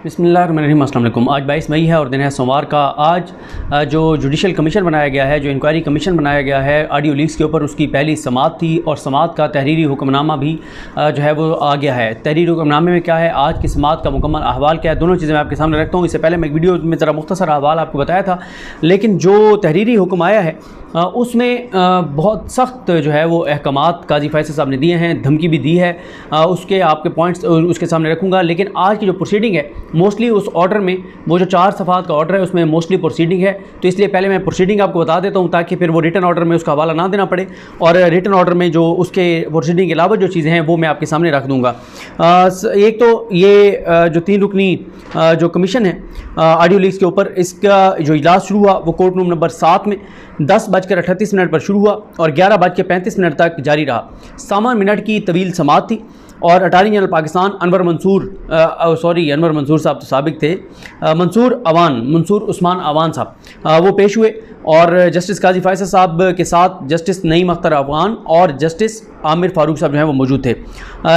बिस्मिल्लाहिर्रहमानिर्रहीम। अस्सलाम वालेकुम। आज 22 मई है और दिन है सोमवार का। आज जो जुडिशल कमीशन बनाया गया है, जो इंक्वायरी कमीशन बनाया गया है ऑडियो लीक्स के ऊपर, उसकी पहली समाअत थी और समाअत का तहरीरी हुक्मनामा भी जो है वो आ गया है। तहरीरी हुक्मनामे में क्या है, आज की समाअत का मुकम्मल अहवाल क्या है, दोनों चीज़ें मैं आपके सामने रखता हूँ। इससे पहले मैं एक वीडियो में ज़रा मुख्तसर अहवाल आपको बताया था, लेकिन जो तहरीरी हुक्म आया है उसमें बहुत सख्त जो है वो अहकामात काजी फैसल साहब ने दिए हैं, धमकी भी दी है। उसके आपके पॉइंट्स उसके सामने रखूँगा। लेकिन आज की जो प्रोसीडिंग है, मोस्टली उस ऑर्डर में, वो जो 4 सफ़ात का ऑर्डर है उसमें मोस्टली प्रोसीडिंग है, तो इसलिए पहले मैं प्रोसीडिंग आपको बता देता हूँ ताकि फिर वो रिटन ऑर्डर में उसका हवाला ना देना पड़े, और रिटन ऑर्डर में जो उसके प्रोसीडिंग के अलावा जो चीज़ें हैं वो मैं आपके सामने रख दूँगा। एक तो ये जो 3 रुकनी जो कमीशन है ऑडियो लीक्स के ऊपर, इसका जो इजलास शुरू हुआ वो कोर्ट रूम नंबर 7 में 10:38 पर शुरू हुआ और 11:35 तक जारी रहा। 7 मिनट की तवील समाअत थी और अटार्नी जनरल पाकिस्तान अनवर मंसूर साहब तो साबिक थे, मंसूर उस्मान अवान साहब वो पेश हुए, और जस्टिस काजी फैसल साहब के साथ जस्टिस नईम अख्तर अफगान और जस्टिस आमिर फारूक साहब जो हैं वो मौजूद थे।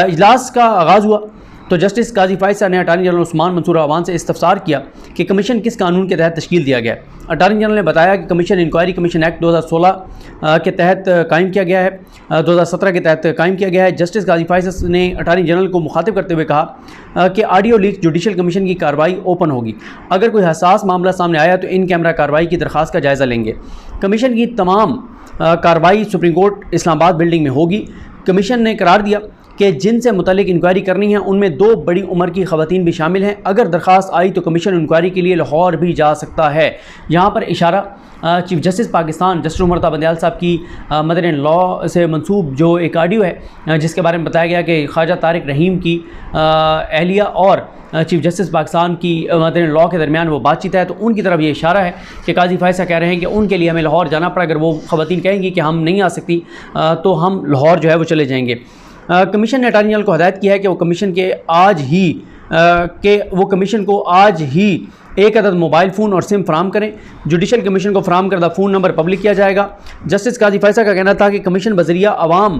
इजलास का आगाज़ हुआ तो जस्टिस काजी फैसल ने अटार्नी जनरल उस्मान मंसूर अवान से इस्तफसार किया कि कमीशन किस कानून के तहत तश्कील दिया गया है। अटार्नी जनरल ने बताया कि कमीशन इंक्वायरी कमीशन एक्ट 2016 के तहत कायम किया गया है, 2017 के तहत कायम किया गया है। जस्टिस काजी फैसल ने अटार्नी जनरल को मुखातिब करते हुए कहा कि ऑडियो लीक जुडिशल कमीशन की कार्रवाई ओपन होगी। अगर कोई हसास मामला सामने आया तो इन कैमरा कार्रवाई की दरख्वास्त का जायज़ा लेंगे। कमीशन की तमाम कार्रवाई सुप्रीम कोर्ट इस्लामाबाद बिल्डिंग में होगी। कमीशन ने करार दिया कि जिनसे मुतल्लिक इंक्वायरी करनी है उनमें 2 बड़ी उम्र की ख़वातीन भी शामिल हैं। अगर दरख्वास्त आई तो कमीशन इंक्वायरी के लिए लाहौर भी जा सकता है। यहाँ पर इशारा chief justice Pakistan justice Umar Ata Bandial साहब की मदर इन लॉ से मंसूब जो एक ऑडियो है जिसके बारे में बताया गया कि ख्वाजा तारिक रहीम की अहलिया और चीफ जस्टिस पाकिस्तान की मदर इन लॉ के दरमियान वो बातचीत है, तो उनकी तरफ ये इशारा है कि काजी फैसल कह रहे हैं कि उनके लिए हमें लाहौर जाना पड़ा। अगर वो ख़वातीन कहेंगी कि हम नहीं आ सकती तो हम लाहौर जो है वो चले जाएंगे। कमीशन ने अटार्नी जनरल को हदायत की है कि वो कमीशन को आज ही 1 अदद मोबाइल फ़ोन और सिम फराम करें। जुडिशल कमीशन को फराम करदा फ़ोन नंबर पब्लिक किया जाएगा। जस्टिस काजी फैसल का कहना था कि कमीशन बज़रिया अवाम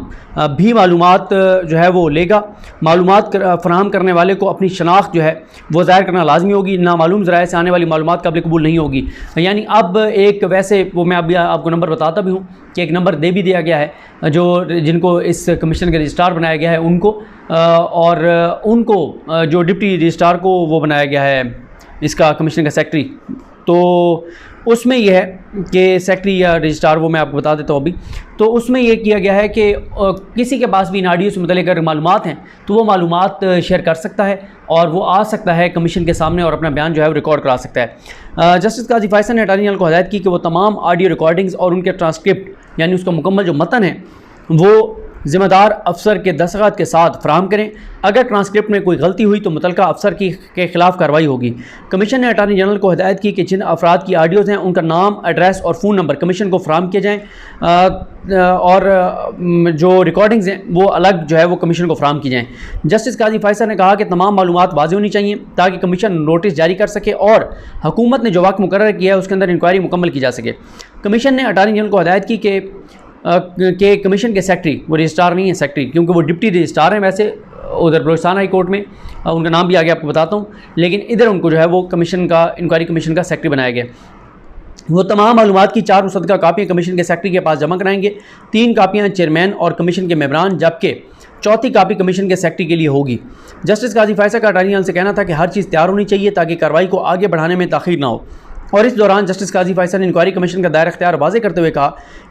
भी मालूमात जो है वो लेगा। मालूमात फराम करने वाले को अपनी शनाख्त जो है वो ज़ाहिर करना लाजमी होगी, नामालूम ज़राए से आने वाली मालूमात काबिल कबूल नहीं होगी। यानी अब एक वैसे वो मैं अभी आपको नंबर बताता भी हूँ कि एक नंबर दे भी दिया गया है जो जिनको इस कमीशन के रजिस्ट्रार बनाया गया है उनको, और उनको जो डिप्टी रजिस्ट्रार को वो बनाया गया है इसका कमीशन का सेक्रेटरी। तो उसमें यह है कि सेक्रेटरी या रजिस्ट्रार वो मैं आपको बता देता हूँ अभी। तो उसमें यह किया गया है कि किसी के पास भी इन ऑडियो से मुतल्लिक़ अगर मालूमात हैं तो वो मालूमात शेयर कर सकता है और वो आ सकता है कमीशन के सामने और अपना बयान जो है वो रिकॉर्ड करा सकता है। जस्टिस काजी फैसल ने अटार्नी जनरल को हदायत की कि वो तमाम ऑडियो रिकॉर्डिंग्स और उनके ट्रांसक्रिप्ट यानी उसका मुकम्मल जो मतन है वो ज़िम्मेदार अफसर के दस्तखत के साथ फराहम करें। अगर ट्रांसक्रिप्ट में कोई गलती हुई तो मुतल्लिका अफसर के खिलाफ कार्रवाई होगी। कमीशन ने अटार्नी जनरल को हदायत की कि जिन अफराद की ऑडियोज़ हैं उनका नाम, एड्रेस और फ़ोन नंबर कमीशन को फराहम किए जाएँ और जो रिकॉर्डिंग्स हैं वो अलग जो है वो कमीशन को फराहम की जाएँ। जस्टिस काजी फैसल ने कहा कि तमाम मालूमात वाज़ेह होनी चाहिए ताकि कमीशन नोटिस जारी कर सके और हुकूमत ने जो वक्त मुकर्रर किया है उसके अंदर इंक्वायरी मुकम्मल की जा सके। कमीशन ने अटार्नी जनरल को हदायत की कि कमीशन के सेक्रेटरी, वो रजिस्ट्रार नहीं है सेक्रेटरी, क्योंकि वो डिप्टी रजिस्ट्रार हैं वैसे उधर बलोचिस्तान हाई कोर्ट में, उनका नाम भी आगे आपको बताता हूँ, लेकिन इधर उनको जो है वो कमीशन का इंक्वायरी कमीशन का सेक्रेटरी बनाया गया। वो तमाम मालूमात की 4 मुसद्दका कापियाँ कमीशन के सेक्रेटरी के पास जमा कराएंगे। 3 कापियाँ चेयरमैन और कमीशन के मेंबरान, जबकि 4थी कापी कमीशन के सेक्रेटरी के लिए होगी। जस्टिस काजी फैसल का अटार्नी जनरल से कहना था कि हर चीज़ तैयार होनी चाहिए ताकि कार्रवाई को आगे बढ़ाने में ताख़ीर ना हो। और इस दौरान जस्टिस काजी फैसल ने इंक्वायरी कमीशन का दायरा इख्तियार वाज़े करते हुए कहा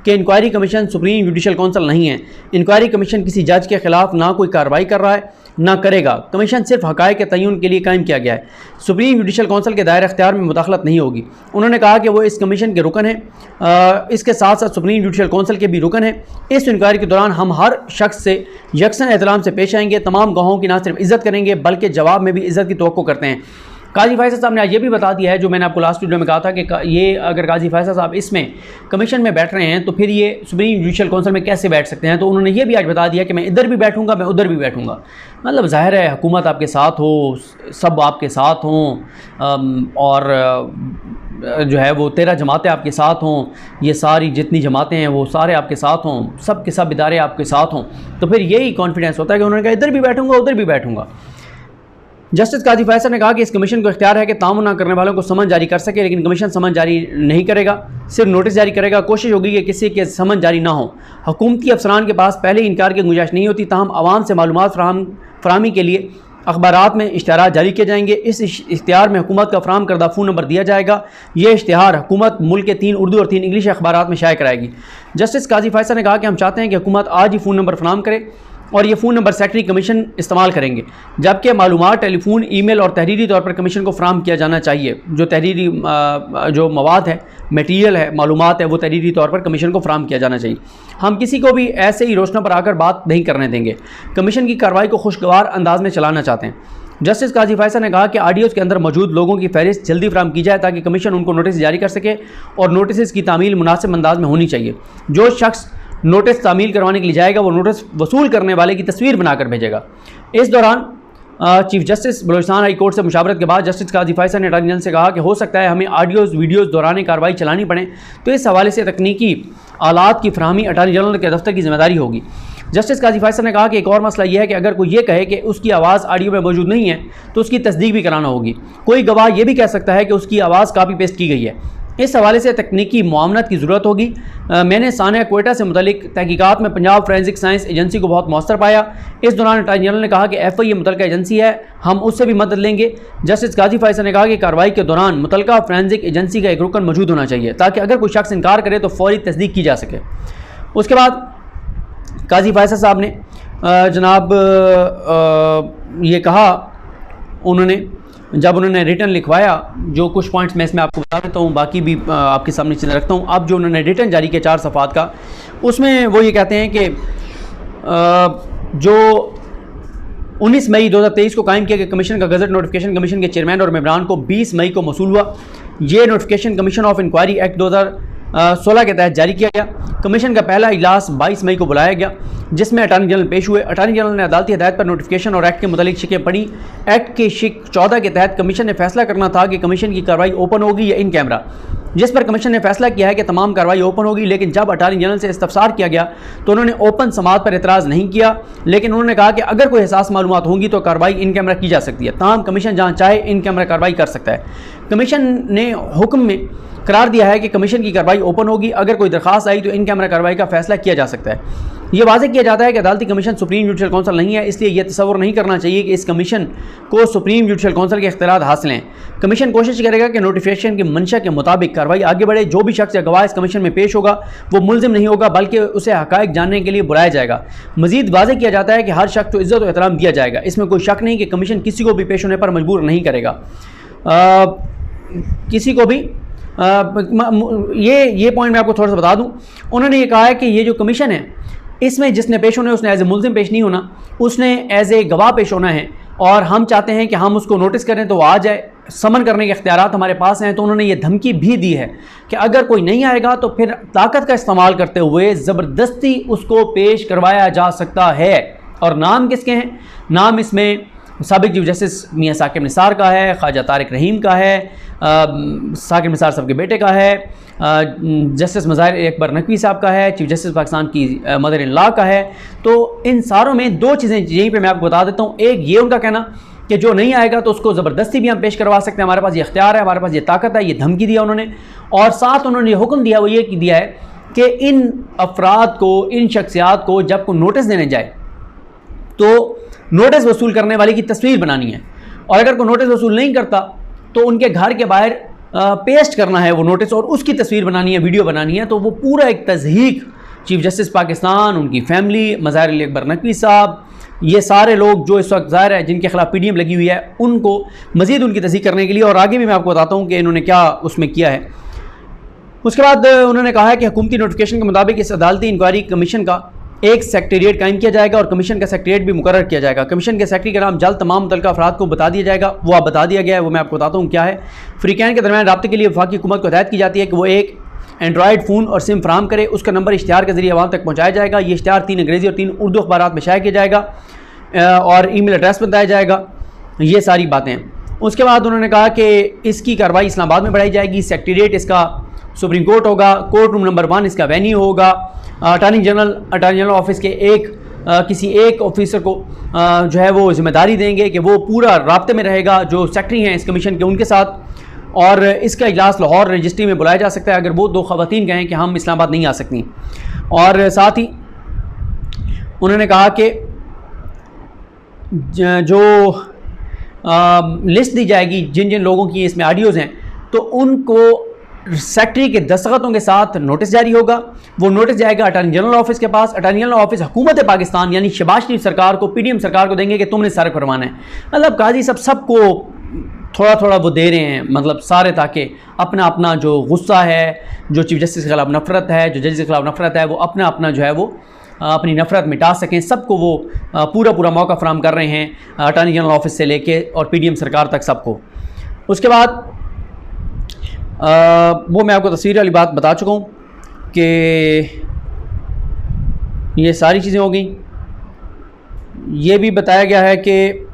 कि inquiry commission supreme judicial council नहीं है। इंक्वायरी कमीशन किसी जज के खिलाफ ना कोई कार्रवाई कर रहा है ना करेगा। कमीशन सिर्फ हक़ाइक़ के तय्युन के लिए कायम किया गया है। सुप्रीम जुडिशल कौंसिल के दायरा इख्तियार में मुदाखलत नहीं होगी। उन्होंने कहा कि वो इस कमीशन के रुकन हैं, इसके साथ साथ सुप्रीम जुडिशल कौंसिल के भी रुकन हैं। इस इंक्वायरी के दौरान हम हर शख्स से यकसन एहतराम से पेश आएंगे, तमाम गवाहों की ना सिर्फ इज़्ज़त करेंगे बल्कि जवाब में भी इज़्ज़त की तवक्को करते हैं। काजी फैसल साहब ने आज ये भी बता दिया है जो मैंने आपको लास्ट वीडियो में कहा था कि ये अगर काजी फैसल साहब इसमें कमीशन में बैठ रहे हैं तो फिर ये सुप्रीम जुडिशल कौंसिल में कैसे बैठ सकते हैं। तो उन्होंने ये भी आज बता दिया कि मैं इधर भी बैठूंगा, मैं उधर भी बैठूंगा। मतलब ज़ाहिर है हुकूमत आपके साथ हो, सब आपके साथ हों और जो है वो 13 जमातें आपके साथ हों, ये सारी जितनी जमातें हैं वो सारे आपके साथ हों, सब के सब इदारे आपके साथ हों, तो फिर यही कॉन्फिडेंस होता है कि उन्होंने कहा इधर भी बैठूंगा उधर भी बैठूंगा। जस्टिस काजी फैसल ने कहा कि इस कमीशन को इख्तियार है कि तामुन न करने वालों को समन जारी कर सके, लेकिन कमीशन समन जारी नहीं करेगा, सिर्फ नोटिस जारी करेगा। कोशिश होगी कि किसी के समन जारी ना हो। हुकूमती अफसरान के पास पहले इनकार की गुंजाइश नहीं होती, ताहम आवाम से मालूमात फराहमी के लिए अखबारात में इश्तिहार जारी किए जाएंगे। इस इश्तिहार में हुकूमत का फराहम करदा फ़ोन नंबर दिया जाएगा। ये इश्तिहार हुकूमत मुल्क के 3 उर्दू और 3 इंग्लिश अखबारात में शाया कराएगी। जस्टिस काजी फैसल ने कहा कि हम चाहते हैं कि हुकूमत आज ही फ़ोन नंबर फराहम करे और ये फ़ोन नंबर सेक्रेटरी कमीशन इस्तेमाल करेंगे, जबकि मालूमात टेलीफोन, ईमेल और तहरीरी तौर पर कमीशन को फराहम किया जाना चाहिए। जो तहरीरी जो मवाद है, मटीरियल है, मालूमात है, वो तहरीरी तौर पर कमीशन को फराहम किया जाना चाहिए। हम किसी को भी ऐसे ही रोशनों पर आकर बात नहीं करने देंगे। कमीशन की कार्रवाई को खुशगवार अंदाज में चलाना चाहते हैं। जस्टिस काजी फैसल ने कहा कि ऑडियोज़ के अंदर मौजूद लोगों की फहरिस्त जल्दी फराहम की जाए ताकि कमीशन उनको नोटिस जारी कर सके और नोटिस की तामील मुनासिब अंदाज में होनी चाहिए। जो शख्स नोटिस तामील करवाने के लिए जाएगा वो नोटिस वसूल करने वाले की तस्वीर बनाकर भेजेगा। इस दौरान chief justice Balochistan high court से मुशावरत के बाद जस्टिस काजी फैसल ने अटॉर्नी जनरल से कहा कि हो सकता है हमें ऑडियोज़ वीडियोज़ दौरान कार्रवाई चलानी पड़े, तो इस हवाले से तकनीकी आलात की फराहमी अटॉर्नी जनरल के दफ्तर की जिम्मेदारी होगी। जस्टिस काजी फैसल ने कहा कि एक और मसला यह है कि अगर कोई ये कहे कि उसकी आवाज़ ऑडियो में मौजूद नहीं है तो उसकी तस्दीक भी कराना होगी। कोई गवाह ये भी कह सकता है कि उसकी आवाज़ कापी पेस्ट की गई है। इस हवाले से तकनीकी मुआवनत की ज़रूरत होगी। मैंने सानिया कोयटा से मुतल्लिक तहकीकात में पंजाब फोरेंसिक साइंस एजेंसी को बहुत मौसर पाया। इस दौरान अटॉर्नी जनरल ने कहा कि FI मुतल्लिका एजेंसी है, हम उससे भी मदद लेंगे। जस्टिस काजी फैसल ने कहा कि कार्रवाई के दौरान मुतल्लिका फोरेंसिक एजेंसी का एक रुकन मौजूद होना चाहिए ताकि अगर कोई शख्स इनकार करे तो फौरी तस्दीक की जा सके। उसके बाद काजी फैसल साहब ने जनाब ये कहा, जब उन्होंने रिटर्न लिखवाया, जो कुछ पॉइंट्स मैं इसमें आपको बता देता हूँ, बाकी भी आपके सामने चीज़ें रखता हूँ। अब जो उन्होंने रिटर्न जारी किया 4 सफ़ात का, उसमें वो ये कहते हैं कि जो 19 मई 2023 को कायम किया गया कमीशन का गजट नोटिफिकेशन कमीशन के चेयरमैन और मेंबरान को 20 मई को मौसूल हुआ। ये notification commission of inquiry act 2016 के तहत जारी किया गया। कमीशन का पहला इजलास 22 मई को बुलाया गया, जिसमें अटॉर्नी जनरल पेश हुए। अटॉर्नी जनरल ने अदालती हिदायत पर नोटिफिकेशन और एक्ट के मुतालिक शिकें पढ़ी। एक्ट के शिक 14 के तहत कमीशन ने फैसला करना था कि कमीशन की कार्रवाई ओपन होगी या इन कैमरा, जिस पर कमीशन ने फैसला किया है कि तमाम कार्रवाई ओपन होगी। लेकिन जब अटॉर्नी जनरल से इस्तफसार किया गया तो उन्होंने ओपन समाअत पर एतराज़ नहीं किया, लेकिन उन्होंने कहा कि अगर कोई हसास मालूमात होंगी तो कार्रवाई इन कैमरा की जा सकती है। ताहम कमीशन जहाँ चाहे इन कैमरा कार्रवाई कर सकता है। कमीशन ने हुक्म में करार दिया है कि कमीशन की कार्रवाई ओपन होगी। अगर कोई दरख्वास्त आई तो इन कैमरा कार्रवाई का फैसला किया जा सकता है। ये वाज़ेह किया जाता है कि अदालती कमीशन सुप्रीम जुडिशल काउंसिल नहीं है, इसलिए यह तसव्वुर नहीं करना चाहिए कि इस कमीशन को सुप्रीम जुडिशल काउंसिल के इख्तियारात हासिल हैं। कमीशन कोशिश करेगा कि नोटिफिकेशन की मंशा के मुताबिक कार्रवाई आगे बढ़े। जो भी शख्स या गवाह इस कमीशन में पेश होगा वो मुलजिम नहीं होगा, बल्कि उसे हक़ाइक़ जानने के लिए बुलाया जाएगा। मज़ीद वाज़ेह किया जाता है कि हर शख्स को इज़्ज़त और एहतराम दिया जाएगा। इसमें कोई शक नहीं कि कमीशन किसी को भी पेश होने पर मजबूर नहीं करेगा। किसी को भी ये पॉइंट मैं आपको थोड़ा सा बता दूं। उन्होंने ये कहा है कि ये जो कमीशन है इसमें जिसने पेश होना है उसने एज ए मुल्जिम पेश नहीं होना, उसने एज ए गवाह पेश होना है। और हम चाहते हैं कि हम उसको नोटिस करें तो वो आ जाए, समन करने के इख्तियारात हमारे पास हैं। तो उन्होंने ये धमकी भी दी है कि अगर कोई नहीं आएगा तो फिर ताकत का इस्तेमाल करते हुए ज़बरदस्ती उसको पेश करवाया जा सकता है। और नाम किसके हैं? नाम इसमें साबिक चीफ जस्टिस मियाँ साकिब निसार का है, ख्वाजा तारिक रहीम का है, साकिब निसार साहब के बेटे का है, जस्टिस मज़ाहिर अकबर नकवी साहब का है, चीफ जस्टिस पाकिस्तान की मदर इन लॉ का है। तो इन सारों में 2 चीज़ें यहीं पे मैं आपको बता देता हूँ। एक ये उनका कहना कि जो नहीं आएगा तो उसको ज़बरदस्ती भी हम पेश करवा सकते हैं, हमारे पास ये इख्तियार है, हमारे पास ये ताकत है, ये धमकी दिया उन्होंने। और साथ उन्होंने ये हुक्म दिया, वो ये दिया है कि इन अफराद को, इन शख्सियात को जब को नोटिस देने जाए तो नोटिस वसूल करने वाले की तस्वीर बनानी है, और अगर कोई नोटिस वसूल नहीं करता तो उनके घर के बाहर पेस्ट करना है वो नोटिस और उसकी तस्वीर बनानी है, वीडियो बनानी है। तो वो पूरा एक तज़हीक चीफ जस्टिस पाकिस्तान, उनकी फैमिली, मज़ाहिर अकबर नकवी साहब, ये सारे लोग जो इस वक्त ज़ाहिर है जिनके खिलाफ PDM लगी हुई है, उनको मज़ीद उनकी तस्दीक करने के लिए। और आगे भी मैं आपको बताता हूँ कि इन्होंने क्या उसमें किया है। उसके बाद उन्होंने कहा है कि हुकूमती नोटिफिकेशन के मुताबिक इस अदालती इंक्वायरी कमीशन का एक सेक्रेटेरिएट कायम किया जाएगा और कमीशन का सेक्रेटेरिएट भी मुकर्रर किया जाएगा। कमीशन के सेक्रेटरी का नाम जल्द तमाम मुतल्लिका अफराद को बता दिया जाएगा। वो आप बता दिया गया है, वो मैं आपको बताता हूँ क्या है। फ़रीक़ैन के दरमियान राब्ते के लिए वफाकी हुकूमत को हिदायत की जाती है कि वो एक एंड्रॉयड फ़ोन और सिम फराहम करे। उसका नंबर इश्तिहार के जरिए आवाम तक पहुँचाया जाएगा। ये इश्तिहार 3 अंग्रेज़ी और 3 उर्दू अखबारात में शाया किया जाएगा और ईमेल एड्रेस बताया जाएगा। ये सारी बातें। उसके बाद उन्होंने कहा कि इसकी कार्रवाई इस्लामाबाद में बढ़ाई जाएगी। सेक्रेटेरिएट इसका सुप्रीम कोर्ट होगा, कोर्ट रूम नंबर 1 इसका वेन्यू होगा। अटॉर्नी जनरल ऑफिस के एक किसी एक ऑफिसर को जो है वो जिम्मेदारी देंगे कि वो पूरा राब्ते में रहेगा जो सेक्रेटरी हैं इस कमीशन के उनके साथ, और इसका इजलास लाहौर रजिस्ट्री में बुलाया जा सकता है अगर वो 2 ख़वातीन कहें कि हम इस्लामाबाद नहीं आ सकती। और साथ ही उन्होंने कहा कि जो लिस्ट दी जाएगी जिन जिन लोगों की इसमें ऑडियोज़ हैं, तो उनको सेक्रेटरी के दस्तखतों के साथ नोटिस जारी होगा। वो नोटिस जाएगा अटॉर्नी जनरल ऑफिस के पास। अटॉर्नी जनरल ऑफिस हुकूमत पाकिस्तान यानी शहबाज शरीफ सरकार को, PDM सरकार को देंगे कि तुमने सारे फरमाना है। मतलब काजी सब सबको थोड़ा थोड़ा वो दे रहे हैं, मतलब सारे, ताकि अपना अपना जो गुस्सा है, जो चीफ जस्टिस के खिलाफ नफरत है, जो जज के खिलाफ नफरत है, वो अपना अपना जो है वो अपनी नफरत मिटा सकें। सबको वो पूरा पूरा मौका फराम कर रहे हैं, अटॉर्नी जनरल ऑफिस से लेके और PDM सरकार तक सबको। उसके बाद वो मैं आपको तस्वीर वाली बात बता चुका हूँ कि ये सारी चीज़ें हो गई। ये भी बताया गया है कि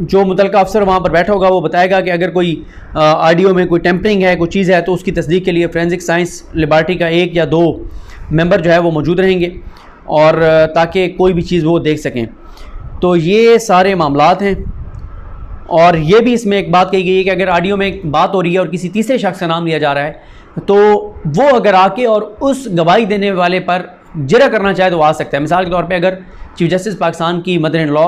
जो मुतलका अफसर वहाँ पर बैठा होगा वो बताएगा कि अगर कोई ऑडियो में कोई टेम्परिंग है, कोई चीज़ है, तो उसकी तस्दीक के लिए फोरेंसिक साइंस लेबॉरेटरी का 1 या 2 मेंबर जो है वो मौजूद रहेंगे, और ताकि कोई भी चीज़ वो देख सकें। तो ये सारे मामलात हैं। और ये भी इसमें एक बात कही गई है कि अगर ऑडियो में एक बात हो रही है और किसी तीसरे शख्स का नाम लिया जा रहा है, तो वो अगर आके और उस गवाही देने वाले पर जिरा करना चाहे तो वो आ सकता है। मिसाल के तौर पे अगर चीफ जस्टिस पाकिस्तान की मदर इन लॉ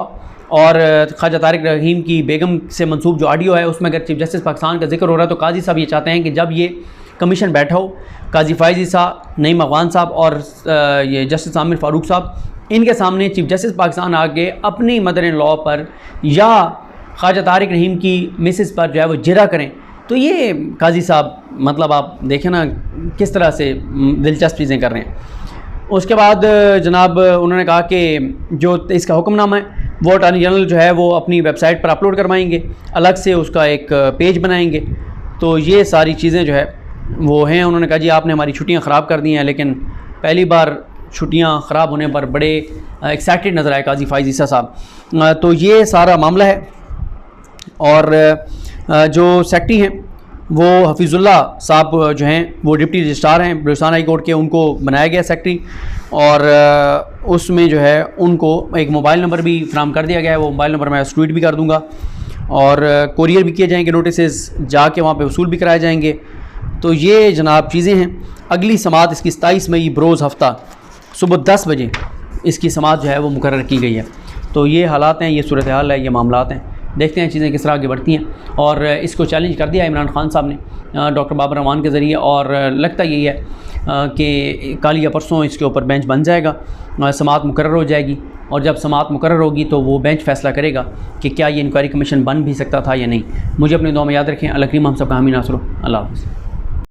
और ख्वाजा तारिक रहीम की बेगम से मंसूब जो ऑडियो है उसमें अगर चीफ जस्टिस पाकिस्तान का जिक्र हो रहा है, तो काजी साहब ये चाहते हैं कि जब ये कमीशन बैठा हो, काजी फायजी साहब, नईम अफगान साहब और ये जस्टिस आमिर फ़ारूक साहब, इनके सामने चीफ जस्टिस पाकिस्तान आगे अपनी मदर इन लॉ पर या ख्वाजा तारिक रहीम की मिसेस पर जो है वो जिरा करें। तो ये काजी साहब, मतलब आप देखें ना किस तरह से दिलचस्प चीज़ें कर रहे हैं। उसके बाद जनाब उन्होंने कहा कि जो इसका हुक्मनामा है वो अटॉर्नी जनरल जो है वो अपनी वेबसाइट पर अपलोड करवाएंगे, अलग से उसका एक पेज बनाएंगे। तो ये सारी चीज़ें जो है वो हैं। उन्होंने कहा जी आपने हमारी छुट्टियां ख़राब कर दी हैं, लेकिन पहली बार छुट्टियां ख़राब होने पर बड़े एक्साइटेड नज़र आए काजी फाइज़ ईसा साहब। तो ये सारा मामला है। और जो सेक्रेटरी हैं वो हफीज़ुल्लाह साहब जो हैं वो डिप्टी रजिस्ट्रार हैं बलूचिस्तान हाई कोर्ट के, उनको बनाया गया सेक्रेटरी, और उसमें जो है उनको एक मोबाइल नंबर भी फराहम कर दिया गया है। वो मोबाइल नंबर मैं ट्वीट भी कर दूँगा, और कोरियर भी किए जाएंगे, नोटिस जाके वहाँ पे वसूल भी कराए जाएंगे। तो ये जनाब चीज़ें हैं। अगली समात इसकी 27 मई बरोज़ हफ्ता सुबह 10 बजे इसकी समात जो है वो मुकर्रर की गई है। तो ये हालात हैं, ये सूरत हाल है, ये मामलात हैं। देखते हैं चीज़ें किस तरह आगे बढ़ती हैं। और इसको चैलेंज कर दिया इमरान खान साहब ने डॉक्टर बाबर रहमान के ज़रिए, और लगता यही है कि कल या परसों इसके ऊपर बेंच बन जाएगा, समात मुकर्रर हो जाएगी, और जब समात मुकर्रर होगी तो वो बेंच फ़ैसला करेगा कि क्या ये इंक्वायरी कमीशन बन भी सकता था या नहीं। मुझे अपनी दुआ में याद रखें। अल्लाह करीम हम सबका हामी नासर हो। अल्लाह हाफ़िज़।